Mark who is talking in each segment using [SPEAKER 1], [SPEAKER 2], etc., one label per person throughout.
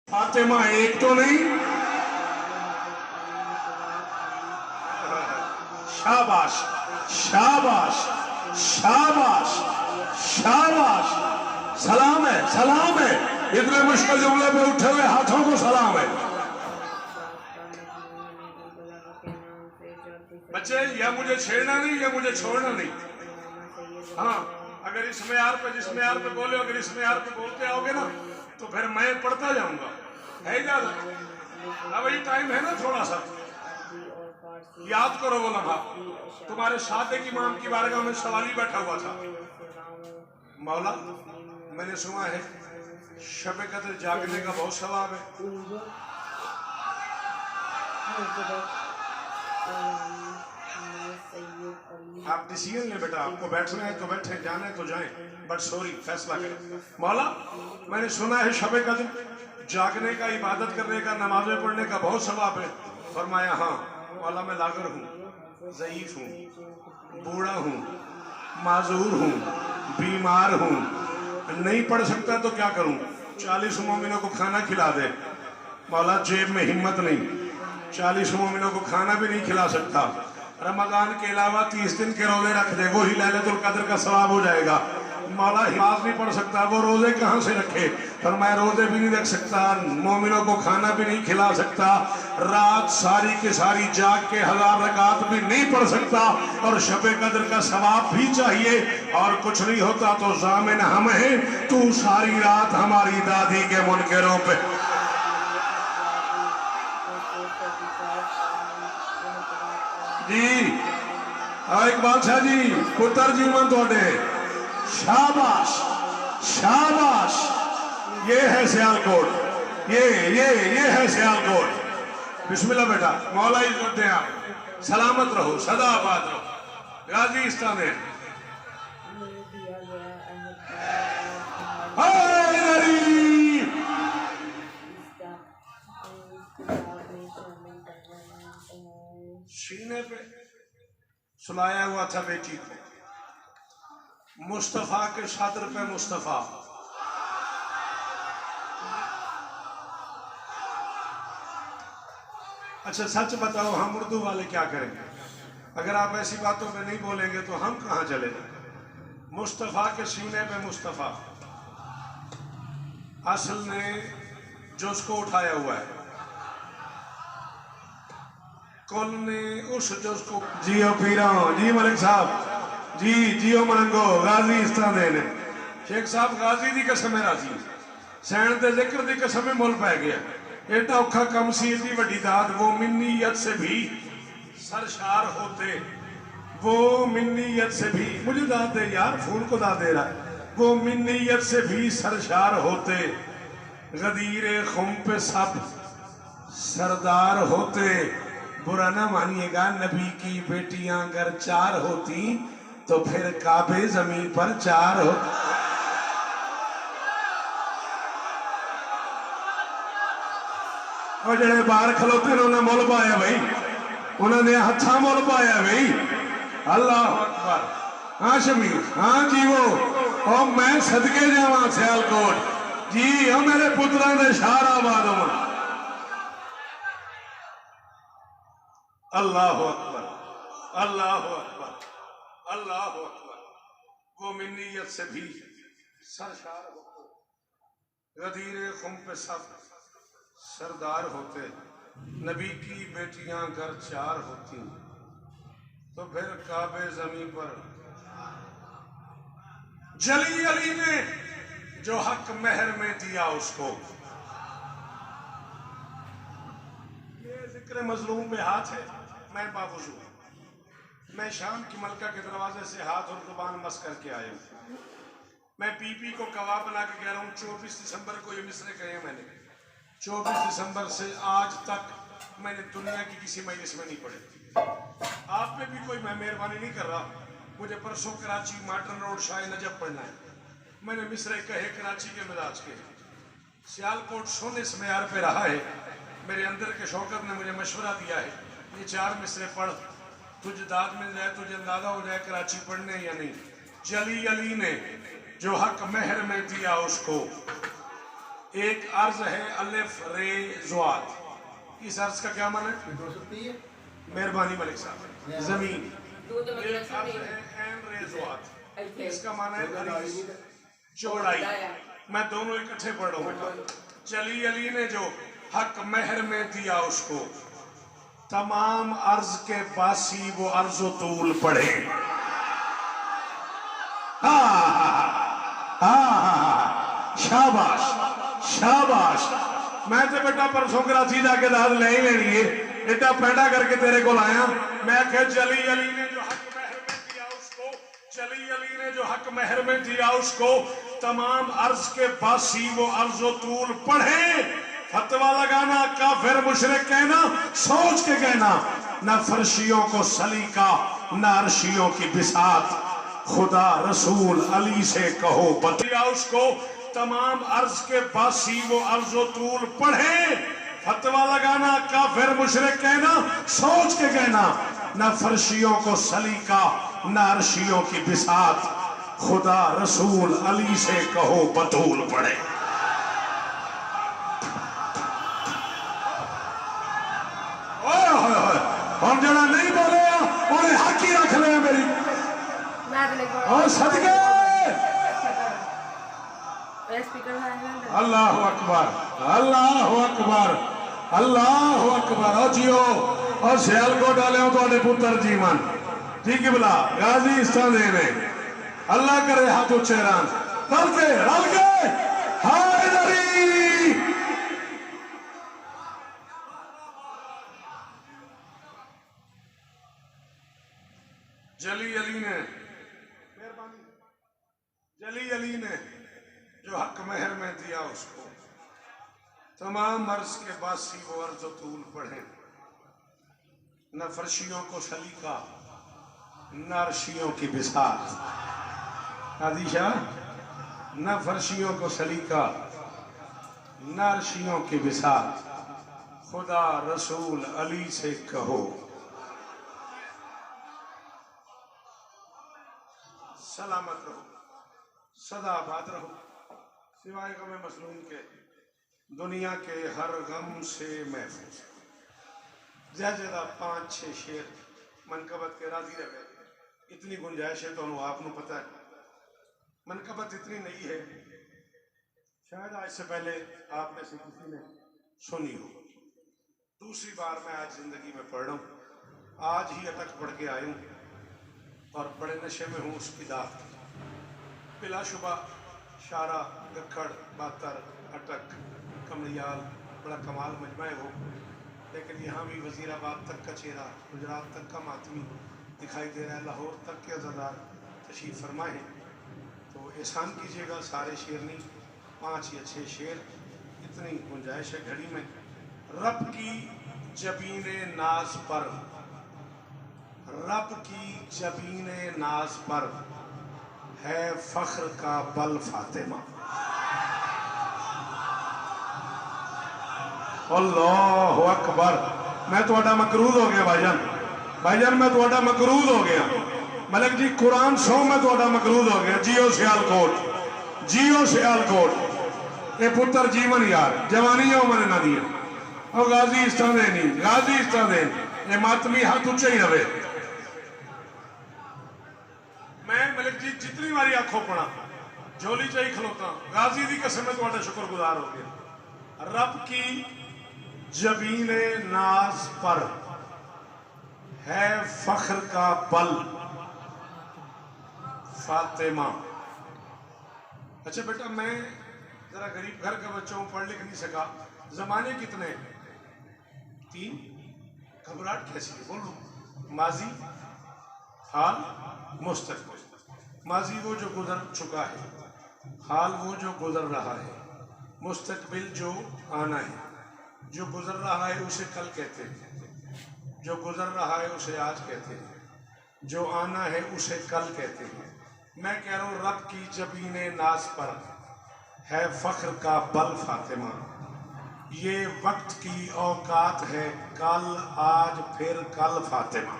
[SPEAKER 1] फातिमा एक तो नहीं। शाबाश शाबाश शाबाश शाबाश। सलाम है सलाम है। इतने मुश्किल जुमले पे उठे हुए हाथों को सलाम है। बच्चे या मुझे छेड़ना नहीं या मुझे छोड़ना नहीं। हाँ, अगर इस मेयार पे जिस मेयार पे बोले, अगर इस मेयार पे बोलते आओगे ना तो फिर मैं पढ़ता जाऊंगा। है इजाजत? अब ये टाइम है ना, थोड़ा सा याद करो वो लम्हा। तुम्हारे सादिक इमाम की बारगाह में सवाली बैठा हुआ था। मौला, मैंने सुना है शब कद्र जागने का बहुत सवाब है। आप डिसीजन ले बेटा, आपको बैठना है तो बैठे, जाना है तो जाएं, बट सॉरी फैसला करें। मौला, मैंने सुना है शब कद्र जागने का, इबादत करने का, नमाजें पढ़ने का बहुत सवाब है। फरमाया हाँ मौला, मैं लागर हूँ, ज़ईफ हूँ, बूढ़ा हूँ, माजूर हूँ, बीमार हूँ, नहीं पढ़ सकता तो क्या करूँ? 40 मोमिनों को खाना खिला दे। मौला जेब में हिम्मत नहीं, 40 मोमिनों को खाना भी नहीं खिला सकता। रमजान के अलावा 30 दिन के रोजे रख दे, वो ही लैलतुल कद्र का सवाब हो जाएगा। मौला नमाज नहीं पढ़ सकता, वो रोजे कहाँ से रखे? फरमाया रोजे भी नहीं रख सकता, मोमिनों को खाना भी नहीं खिला सकता, रात सारी की सारी जाग के 1000 रकात भी नहीं पढ़ सकता, और शबे कद्र का सवाब भी चाहिए। और कुछ नहीं होता तो जामिन हम हैं, तू सारी रात हमारी दादी के मुनकरों पे। जी इकबाल शाह जी, पुत्र जीवन थोड़े, शाबाश शाबाश। ये है सियालकोट, ये है सियालकोट। बिस्मिल्लाह बेटा, मौला इज्जत दें, आप सलामत रहो, सदा आबाद रहो। गाजीस्तान है। सीने पे सुलाया हुआ था बेटी को, मुस्तफा के सदर पे मुस्तफा। अच्छा सच बताओ, हम उर्दू वाले क्या करेंगे? अगर आप ऐसी बातों पे नहीं बोलेंगे तो हम कहाँ चले? मुस्तफा के सीने पे मुस्तफा, असल ने जो उसको उठाया हुआ है, कुल ने उस जो उसको। जियो पीरा जी मलिक साहब जी, जियो मलंगो गाजी इस्तान देने। शेख साहब गाजी दी कसम है राजी, सैन दे जिक्र दी कसम में मुल पै गया। एडा औखा कम सी, इतनी बड़ी दाद। वो मिन्नीयत से भी सरशार होते, वो मिन्नीयत से भी, मुझे दाद दे यार, फूल को दाद दे रहा है। वो मिन्नीयत से भी सरशार होते, गदीरे खुम पे सब सरदार होते। बुरा ना मानिएगा, नबी की बेटियां अगर 4 होती तो फिर काबे जमीन पर 4 हो। और जड़े बाहर खलोते उन्होंने मुल पाया भाई, उन्होंने हथा मुल पाया भाई। अल्लाह अकबर। हाँ शमीर, हाँ जी वो मैं सदके जावा सियालकोट जी, ओ मेरे पुत्रा ने शाराबाद हो। अल्लाह अकबर अल्लाह अकबर अल्लाह अकबर। वो मिन्नीयत से भी सरशार होते, गदीरे खुम पे सब सरदार होते। नबी की बेटियां अगर 4 होती तो फिर काबे जमीन पर। जली अली ने जो हक महर में दिया उसको। ये जिक्र मजलूम पे हाथ है। मैं बावजू मैं शाम की मलका के दरवाजे से हाथ और जुबान मस करके आया हूँ। मैं पीपी को कबाब बना के कह रहा हूँ। 24 दिसंबर को ये मिसरे कहे मैंने। 24 दिसंबर से आज तक मैंने दुनिया की किसी मजलिस में नहीं पढ़े। आप पे भी कोई मैं मेहरबानी नहीं कर रहा। मुझे परसों कराची मार्टन रोड शाह नजब पढ़ना है। मैंने मिसरे कहे कराची के मिजाज के। सियालकोट सोने इस मेयार पे रहा है। मेरे अंदर के शौकत ने मुझे मशवरा दिया है, ये 4 मिसरे पढ़, तुझे दाद मिल जाए, तुझे अंदाजा हो जाए कराची पढ़ने या नहीं। जली अली ने जो हक महर में दिया उसको, एक अर्ज है अलिफ रे ज़ुआद। इस अर्ज का क्या माना है? मेहरबानी मलिक साहब। जमीन। एक अर्ज है ऐन रे ज़ुआद, इसका माना है चौड़ाई। मैं दोनों इकट्ठे पढ़ रहा हूँ बेटा। चली अली ने जो हक महर में दिया उसको, तमाम अर्ज के बासी वो अर्जो तूल पढ़े। शाबाश शाबाश। मैं तो बेटा परसों कराची जाके दाद ले ही लेनी है, इतना पैदा करके तेरे को लाया। मैं कह चली अली ने जो हक महर में दिया उसको, चली अली ने जो हक महर में दिया उसको, तमाम अर्ज के बासी वो अर्जो तूल पढ़े। फतवा लगाना काफिर मुशरिक कहना, सोच के कहना, न फर्शियों को सलीका न अर्शियों की बिसात, खुदा रसूल अली से कहो बतिया उसको, तमाम अर्ज के बासी वो अर्जो तूल पढ़े। फतवा लगाना काफिर मुशरिक कहना, सोच के कहना, न फर्शियों को सलीका न अर्शियों की बिसात, खुदा रसूल अली से कहो बतूल पढ़े। हम जना नहीं बोले उन्हें हक ही रख ले मेरी और सदके। अल्लाह अकबर अल्लाह अकबर अल्लाह अकबर। और जियो और सियालकोट वाले हो तो पुत्र जीवन ठीक है बोला गाजी स्थान देने। अल्लाह करे हाथ उच्चे रन रल के हैदरी। जली अली ने मेहरबानी, जली अली ने जो हक महर में दिया उसको, तमाम अर्ज के बासी वो अर्ज तूल पढ़े। न फर्शियों को सलीका न अर्शियों की बिसात। आदिशा न फर्शियों को सलीका न अर्शियों की बिसात, खुदा रसूल अली से कहो सलामत रहो सदा आबाद रहो, सिवाय गम मसलूम के दुनिया के हर गम से महफूज। ज्यादा 5-6 शेर मनकबत के राजी रहे। इतनी गुंजाइश है तो आपको पता है, मनकबत इतनी नहीं है शायद आज से पहले आप में से किसी ने सुनी हो। दूसरी बार मैं आज जिंदगी में पढ़ रहा हूँ। आज ही अटक पढ़ के आया हूँ और बड़े नशे में हूँ उसकी दात। बिलाशुबा शारा गखड़ बातर अटक कमरियाल बड़ा कमाल मजमा हो, लेकिन यहाँ भी वजीराबाद तक का चेहरा, गुजरात तक का मातमी दिखाई दे रहा है, लाहौर तक के अज़ादार तशरीफ़ फरमाए हैं। तो एहसान कीजिएगा, सारे शेर नहीं 5 या 6 शेर, इतनी गुंजाइश है घड़ी में। रब की जबीने नाज पर, रब की जबीने नाज पर है फख्र का बल फातिमा। अल्लाह अकबर। मैं थोड़ा मकरूज हो गया भाईजान, भाईजान मैं थोड़ा मकरूज हो गया। मलिक जी कुरान सो मैं थोड़ा मकरूज हो गया। जियो सियालकोट, जियो सियालकोट। ये पुत्र जीवन यार जवानी है मैंने ना दिया और गाजी इस्ता दे नहीं, गाजी इस्ता दे ये मातमी हाथ उच्चे ही रहे। मैं मलिक जी जितनी बारी आंखों पड़ा झोली चाहिए खलोता गाजी की कसम में थोड़ा शुक्रगुजार हो गया। रब की जबीने नाज पर है फख्र का बल फातिमा। अच्छा बेटा मैं जरा गरीब घर का बच्चा हूं, पढ़ लिख नहीं सका। जमाने कितने? 3। घबराहट कैसी है बोलो? माजी, हाल, मुस्तकबिल। माजी वो जो गुजर चुका है, हाल वो जो गुजर रहा है, मुस्तकबिल जो आना है। जो गुजर रहा है उसे कल कहते हैं, जो गुजर रहा है उसे आज कहते हैं, जो आना है उसे कल कहते हैं। मैं कह रहा हूँ रब की जबीने नाज पर है फख्र का बल फातिमा। ये वक्त की औकात है, कल आज फिर कल फातिमा।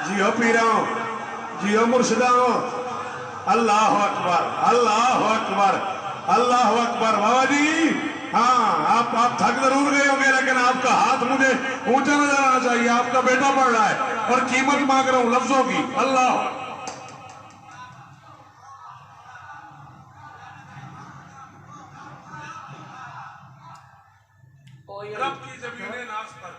[SPEAKER 1] जी हो पीराओ, जी हो मुर्शिदाओ, अल्लाह अकबर अल्लाह अकबर। अल्लाह अकबर। बाबा जी हाँ, आप थक जरूर गए होंगे, लेकिन आपका हाथ मुझे ऊंचा नजर आना चाहिए। आपका बेटा पढ़ रहा है और कीमत मांग रहा हूं लफ्जों की। अल्लाह रब की जमीने नाश पर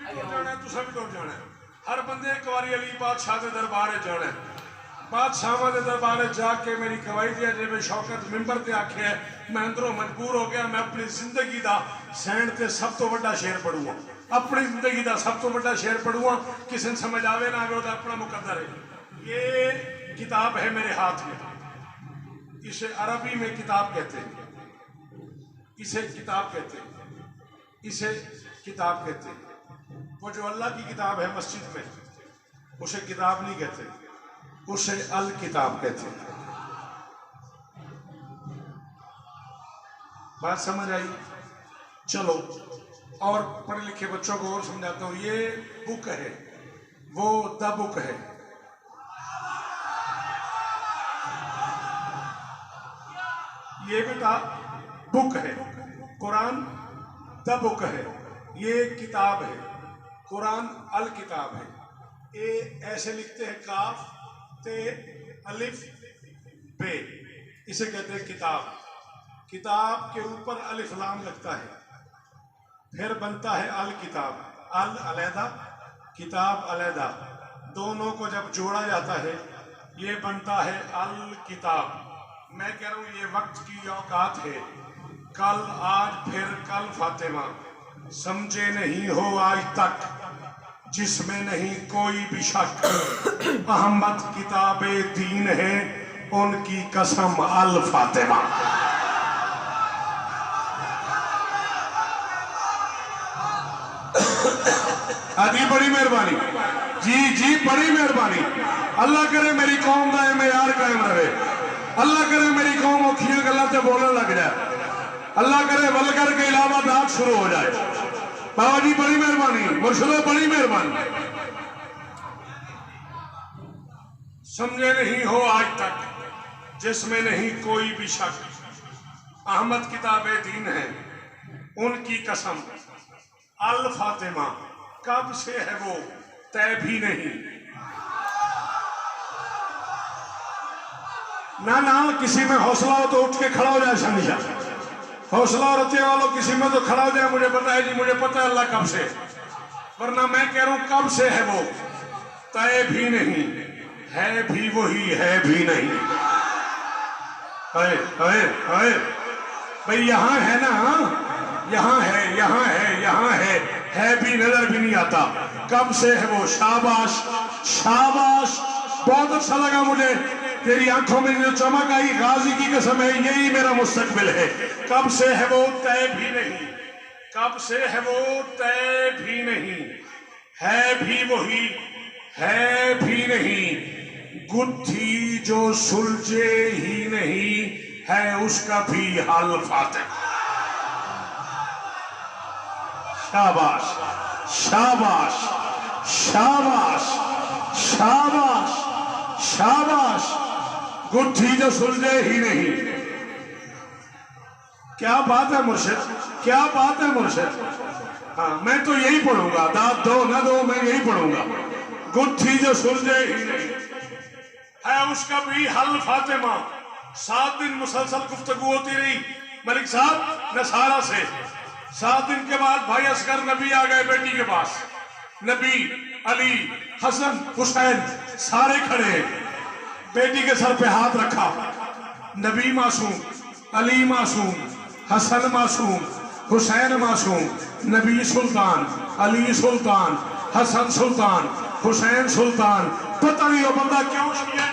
[SPEAKER 1] जाना है, तुसा भी दौड़ जाना है। हर बंदे एक बारी अली बादशाह के दरबार जाना है। बादशाह के दरबार जाके मेरी गवाही दिया जिवें शौकत मिंबर ते आखे है, मैं अंदरों मजबूर हो गया, मैं अपनी जिंदगी का सैन ते सब तो बड़ा शेर पढ़ूंगा। अपनी जिंदगी का सब तो बड़ा शेर पढ़ूंगा, किसी ने समझ आवे ना आवे वो अपना मुकद्दर है। ये किताब है मेरे हाथ में, इसे अरबी में किताब कहते हैं, इसे किताब कहते हैं, इसे किताब कहते हैं। वो जो अल्लाह की किताब है मस्जिद में, उसे किताब नहीं कहते, उसे अल किताब कहते हैं। बात समझ आई? चलो और पढ़े लिखे बच्चों को और समझाता हूं। ये बुक है, वो द बुक है। ये बेटा बुक है, कुरान द बुक है, ये किताब है, कुरान अल किताब है। ये ऐसे लिखते हैं काफ ते अलिफ बे, इसे कहते हैं किताब। किताब के ऊपर अलिफ लाम लगता है, फिर बनता है अल किताब। अल अलैदा, किताब अलैदा, दोनों को जब जोड़ा जाता है ये बनता है अल किताब। मैं कह रहा हूं ये वक्त की औकात है। कल आज फिर कल फातिमा, समझे नहीं हो आज तक जिसमें नहीं कोई भी शक, अहमद किताबे दीन है उनकी कसम अल फातिमा। जी बड़ी मेहरबानी, जी बड़ी मेहरबानी। अल्लाह करे मेरी कौम का मेयार कायम रहे। अल्लाह करे मेरी कौम औखियां गल्लां ते बोलने लग जाए। अल्लाह करे वलकर के अलावा दाद शुरू हो जाए। बाबा जी बड़ी मेहरबानी, मुर्शिदो बड़ी मेहरबानी। समझे नहीं हो आज तक जिसमें नहीं कोई भी शक, अहमद किताबे दीन है उनकी कसम अल फातिमा। कब से है वो तय भी नहीं। ना किसी में हौसला हो तो उठ के खड़ा हो जाए शमीशा। हौसला रखने वालों किसी में तो खड़ा हो जाए, मुझे पता है जी, मुझे पता है अल्लाह कब से। वरना मैं कह रहा हूं कब से है वो तय भी नहीं, है भी वही है भी नहीं। है भाई यहाँ है ना, यहाँ है, यहाँ है, यहाँ है भी नजर भी नहीं आता। कब से है वो? शाबाश शाबाश, बहुत अच्छा लगा मुझे। तेरी आंखों में जो चमक आई, गाजी की कसम है यही मेरा मुस्तकबिल है। कब से है वो तय भी नहीं, कब से है वो तय भी नहीं, है भी वही है भी नहीं। गुत्थी जो सुलझे ही नहीं है उसका भी हाल फातिमा। शाबाश शाबाश शाबाश शाबाश शाबाश, गुत्थी जो सुलझे ही नहीं। क्या बात है मुर्शिद, क्या बात है मुर्शिद। हाँ मैं तो यही पढ़ूंगा, दाद दो ना दो, मैं यही पढ़ूंगा। गुत्थी जो सुलझे ही नहीं है उसका भी हल फातिमा। 7 दिन मुसलसल गुफ्तगू होती रही मलिक साहब नसारा से। 7 दिन के बाद भाई असगर नबी आ गए बेटी के पास। नबी, अली, हसन, हुसैन सारे खड़े। बेटी के सर पे हाथ रखा। नबी मासूम, अली मासूम, हसन मासूम, हुसैन मासूम, नबी सुल्तान, अली सुल्तान, हसन सुल्तान, हुसैन सुल्तान। पता नहीं वो बंदा क्यों शिया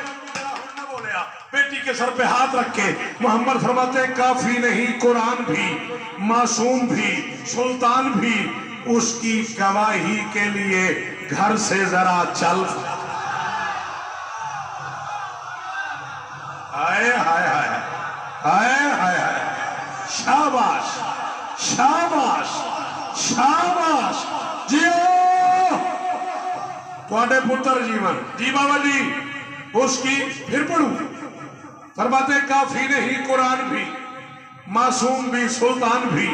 [SPEAKER 1] बोलिया। बेटी के सर पे हाथ रख के मोहम्मद फरमाते हैं काफी नहीं कुरान भी, मासूम भी, सुल्तान भी, उसकी गवाही के लिए घर से जरा चल। हाय हाय हाय हाय हाय हाय, शाबाश शाबाश शाबाश। जियो थोड़े पुत्र जीवन। जी बाबा जी, उसकी फिर पढ़ू फरमाते काफी नहीं कुरान भी, मासूम भी, सुल्तान भी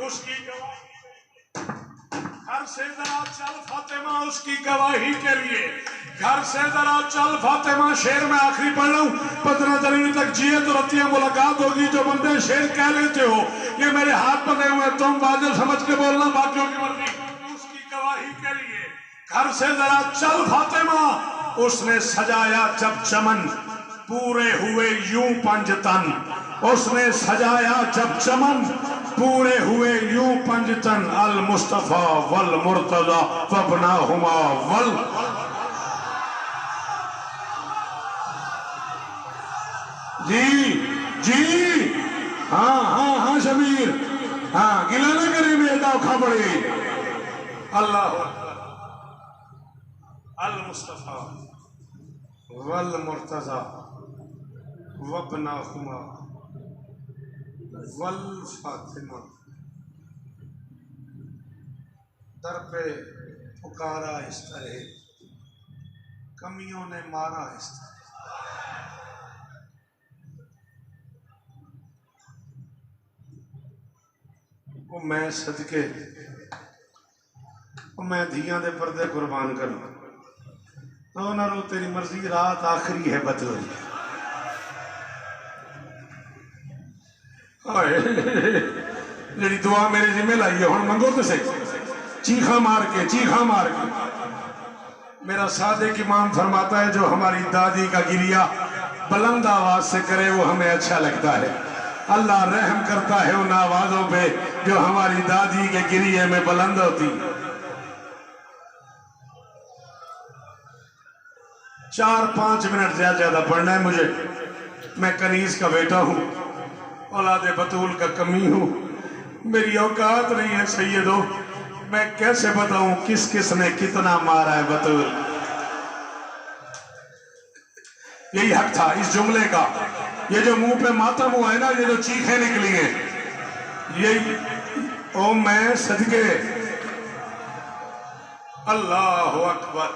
[SPEAKER 1] उसकी गवाही। घर से जरा चल फातिमा उसकी गवाही के लिए, घर से जरा चल फातिमा। शेर में आखिरी पढ़ रहा हूं, 15 जनवरी तक जिए तो रतिया मुलाकात होगी। जो बंदे शेर कह लेते हो ये मेरे हाथ पकड़े हुए, तुम वाजिब समझ के बोलना, बाकियों की मर्जी। उसकी गवाही के लिए घर से जरा चल फातिमा। उसने सजाया जब चमन पूरे हुए यूं पंजतन, उसने सजाया जब चमन पूरे हुए यूं पंजतन। अल मुस्तफा वल मुर्तजा वबना हुमा वल। जी जी हाँ हाँ हाँ शमीर, हाँ गिला ना करे बेटा खबड़े। अल्लाह अल मुस्तफा वल मुर्तजा वबना हुमा वल फातिमा। दर पे पुकारा इस तरह, कमियों ने मारा इस तरह। वो मैं सदके, मैं धियां दे पर्दे कुर्बान कर तो ना रो, तेरी मर्जी रात आखिरी है बदल। जी दुआ मेरे जिम्मे लाई है, हम मंगो तो सही, चीखा मार के, चीखा मार के। मेरा सादिक इमाम फरमाता है जो हमारी दादी का गिरिया बुलंद आवाज से करे वो हमें अच्छा लगता है। अल्लाह रहम करता है उन आवाजों पे जो हमारी दादी के गिरिये में बुलंद होती। 4-5 मिनट ज्यादा पढ़ना है मुझे। मैं कनीज का बेटा हूँ, औलादे बतूल का कमी हूँ, मेरी औकात नहीं है सैयदो। मैं कैसे बताऊं किस किस ने कितना मारा है बतूल। यही हक था इस जुमले का। ये जो मुंह पे मातम हुआ है ना, ये जो चीखें निकली हैं, यही ओ मैं सदके। अल्लाह अकबर,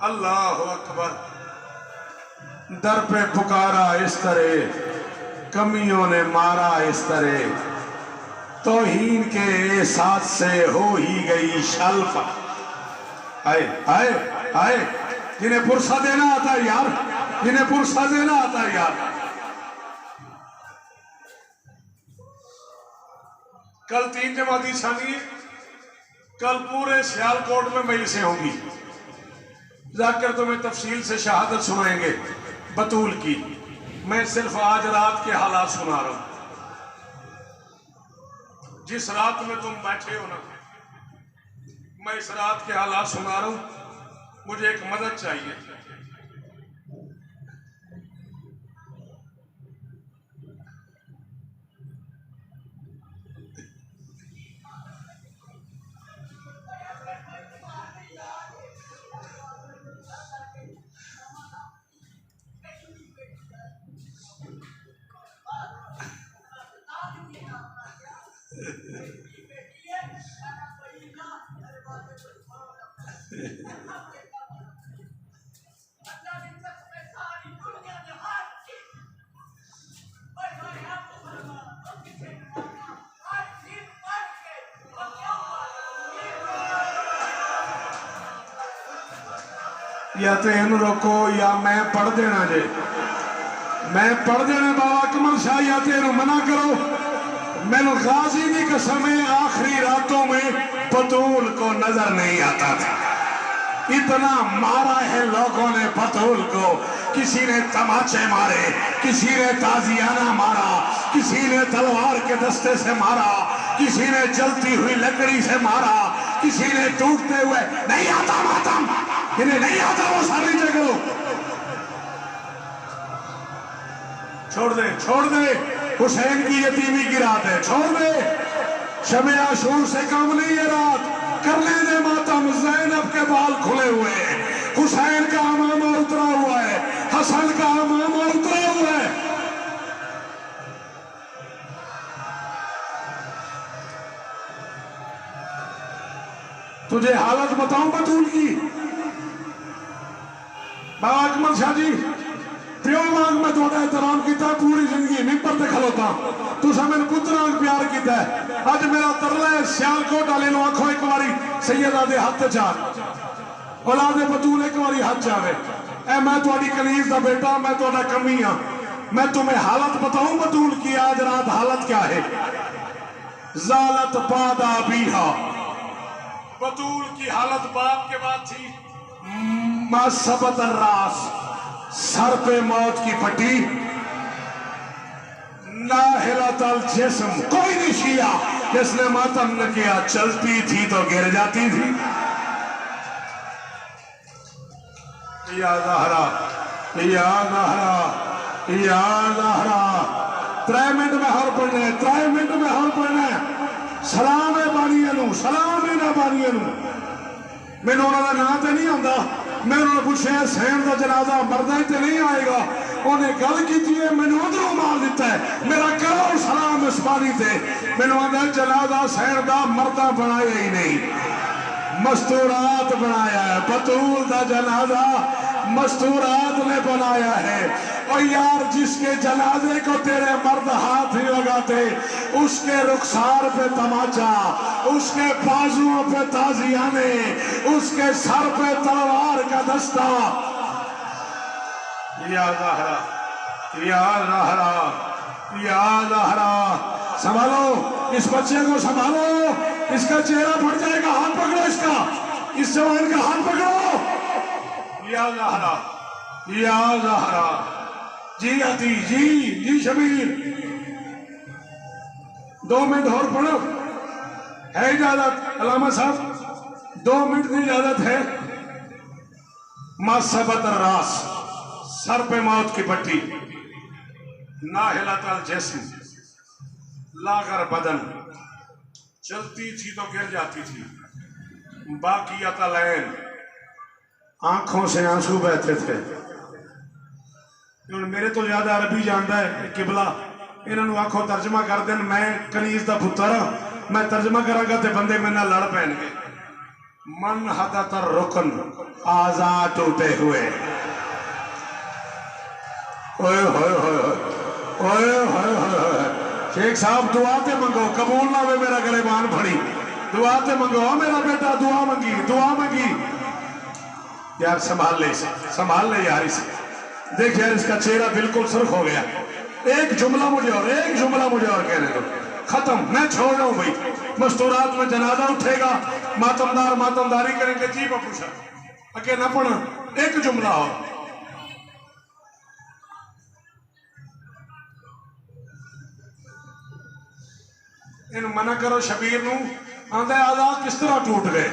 [SPEAKER 1] अल्लाह अकबर। दर पे पुकारा इस तरह, कमियों ने मारा इस तरह। तौहीन के एहसास से हो ही गई शल्फ। आए आए आए, जिन्हें पुरसा देना आता है यार, जिन्हें पुरसा देना आता है यार। कल 3 जमाती छानी, कल पूरे सियालकोट में मजलिसें होंगी। जाकर तुम्हें तफसील से शहादत सुनाएंगे बतूल की। मैं सिर्फ आज रात के हालात सुना रहा हूं। जिस रात में तुम बैठे हो ना, मैं इस रात के हालात सुना रहा हूं। मुझे एक मदद चाहिए। या तो इन रोको या मैं पढ़ देना जे, मैं पढ़ देना बाबा कमल शाह, या तो इन मना करो। मैंने गाजी की कसम है आखिरी रातों में बतूल को नजर नहीं आता था। इतना मारा है लोगों ने बतूल को। किसी ने तमाचे मारे, किसी ने ताजियाना मारा, किसी ने तलवार के दस्ते से मारा, किसी ने जलती हुई लकड़ी से मारा, किसी ने टूटते हुए। नहीं आता मातम, इन्हें नहीं आता वो सारी जगह। छोड़ दे, छोड़ दे। हुसैन की यतीमी की रात है, छोड़ दे। शब आशूर से कम नहीं है रात। करने दे मातम। ज़ैनब के बाल खुले हुए हैं, हुसैन का अमामा उतरा हुआ है, हसन का अमामा उतरा हुआ है। तुझे हालत बताऊं बतूल की? बाबा अकमल शाह जी प्यो वांग मैं थोड़ा एहतराम किया पूरी जिंदगी मिंबर ते खलोता तुसा मैंने पुत्रा प्यार किया अज मेरा तरला है सियालकोट वाले नु आखो एक बारी सैयदा दे हाथ चा औलादे बतूल एक बारी हाथ चावे ए मैं तुम्हारी कनीज का बेटा मैं तुम्हारा कमी हाँ मैं तुम्हें हालत बताऊं बतूल की आज रात हालत क्या है जालत पादा बीहा बतूल की हालत बाप के बाद थी मासबत रास सर पे मौत की पट्टी ना हिलातल जिस्म कोई नहीं शिया जिसने मातम न किया चलती थी तो गिर जाती थी या ज़हरा या ज़हरा या ज़हरा 3 मिनट में हर पढ़ने 3 मिनट में हर पढ़ने सलाम है बानिया नू सलाम है ना बानिया नू मैंने उन्होंने नाम तो नहीं आता मैं उन्होंने पूछा सैन का जनाजा मरदा तो नहीं आएगा उन्हें गल की है मैंने उधरों मार दिता है मेरा करो सलाम इस बानी से मैंने आंदा जनाजा सैन का मरदा बनाया ही नहीं मस्तूरात बनाया है बतूल का जनाजा मस्तूरात ने बनाया है और यार जिसके जनाजे को तेरे मर्द हाथ ही लगाते उसके रुखसार पे तमाचा उसके बाजुओं पे ताजियाने उसके सर पे तलवार का दस्ता या ज़हरा या ज़हरा या ज़हरा संभालो इस बच्चे को संभालो इसका चेहरा फट जाएगा हाथ पकड़ो इसका इस जवान का हाथ पकड़ो या ज़हरा या ज़हरा जी आती जी शबीर 2 मिनट और पढ़ो है इजाजत अलामा साहब 2 मिनट की इजाजत है मासबत रास सर पे मौत की पट्टी ना हिलातल जिस्म लागर बदन चलती थी तो गिर जाती थी बाकी अतलैन आंखों से आंसू बहते थे मेरे तो ज्यादा अरबी जानता है किबला इन्होंने आखो तर्जमा कर देन मैं कनीज का पुत्र हाँ मैं तर्जमा करांगा ते बंदे मेरे नाल लड़ पैणगे मन हदतर रुकन आजाद टूटे हुए ओए होए होए ओए होए होए शेख साहब दुआ ते मंगो कबूल ना वे मेरा गलेबान फड़ी दुआ ते मंगो मेरा बेटा दुआ मंगी यार संभाल ले यार इसे देख यार इसका चेहरा बिल्कुल सुर्ख हो गया एक जुमला मुझे और कहने दो खत्म मैं छोड़ रहा हूं भाई मस्तूरात में जनाजा उठेगा मातमदार मातमदारी करेंगे जी बापू साहब अगे ना पढ़ा एक जुमला हो इन मना करो शबीर नू आंदा आजाद किस तरह टूट गए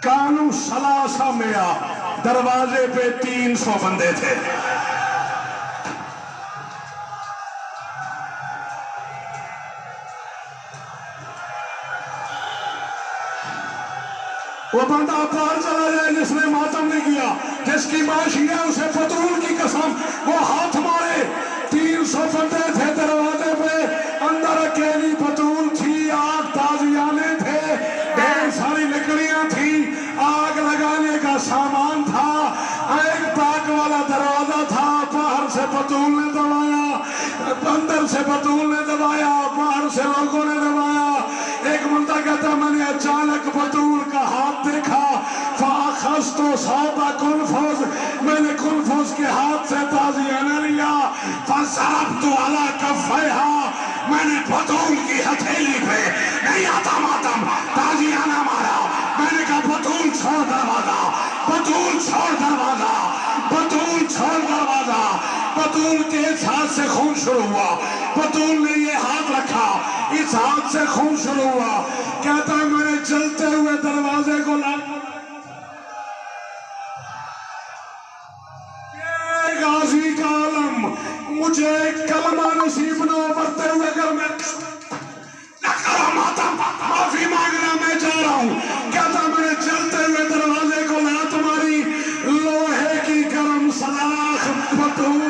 [SPEAKER 1] कानू सलासा मेरा दरवाजे पे 300 बंदे थे वो बंदा पार चला जाए जिसने मातम नहीं किया जिसकी मां शिया उसे बतूल की कसम वो हाथ मारे 300 बंदे थे दरवाजे पे अंदर अकेली बतूल थी आग ताजियाने थे ढेर सारी लकड़ियां थी आग लगाने का सामान था एक ताक वाला दरवाजा था बाहर से बतूल ने दबाया अंदर से बतूल ने दबाया बाहर से लोगों ने दबाया एक बंदा कहता मैंने अचानक बतूल का हाथ देखा फाखस तो सौदा कुलफोज मैंने कुलफोज के हाथ से ताजियाना लिया फसरब तो अला कफ़ैहा मैंने बतूल की हथेली पे नहीं आता मातम ताजियाना मारा मैंने कहा बतूल छोड़ दरवाजा बतूल छोड़ दरवाजा बतूल छोड़ दरवाजा बतूल के इस हाथ से खून शुरू हुआ बतूल ने ये हाथ रखा इस हाथ से खून शुरू हुआ कहता है मैंने चलते हुए दरवाजे को गाजी का आलम मुझे कलमा नसीब न मरते हुए अगर मैं माफी मांगना मैं जा रहा हूं कहता मैंने चलते हुए दरवाजे को लात मारी लोहे की गर्म सलाख बतूल